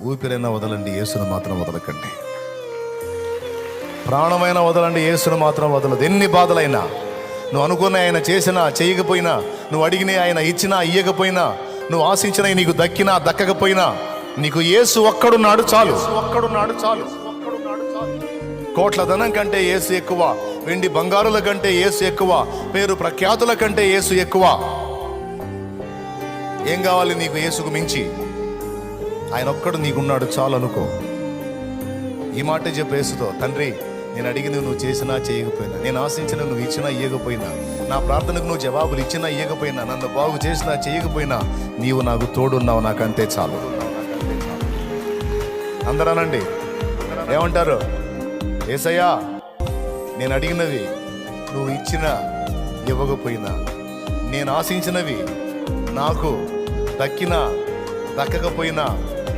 ఊపిరైనా వదలండి, యేసును మాత్రం వదలకండి. ప్రాణమైనా వదలండి, యేసును మాత్రం వదలదు. ఎన్ని బాధలైనా, నువ్వు అనుకున్న ఆయన చేసినా చేయకపోయినా, నువ్వు అడిగిన ఆయన ఇచ్చినా ఇయ్యకపోయినా, నువ్వు ఆశించిన నీకు దక్కినా దక్కకపోయినా, నీకు యేసు ఒక్కడున్నాడు చాలు. కోట్ల ధనం కంటే యేసు ఎక్కువ, వెండి బంగారుల కంటే యేసు ఎక్కువ, పేరు ప్రఖ్యాతుల కంటే యేసు ఎక్కువ. ఏం కావాలి నీకు యేసుకు మించి? ఆయన ఒక్కడు నీకున్నాడు చాలు అనుకో. ఈ మాట చెప్పు యేసుతో, తండ్రి నేను అడిగినవి నువ్వు చేసినా చేయకపోయినా, నేను ఆశించిన నువ్వు ఇచ్చినా ఇయ్యకపోయినా, నా ప్రార్థనకు నువ్వు జవాబులు ఇచ్చినా ఇయ్యకపోయినా, నన్ను బాగు చేసినా చేయకపోయినా, నీవు నాకు తోడున్నావు, నాకు అంతే చాలు. అందరూ అనండి, ఏమంటారు? యేసయ్యా నేను అడిగినవి నువ్వు ఇచ్చినా ఇవ్వకపోయినా, నేను ఆశించినవి నాకు దక్కినా దక్కకపోయినా,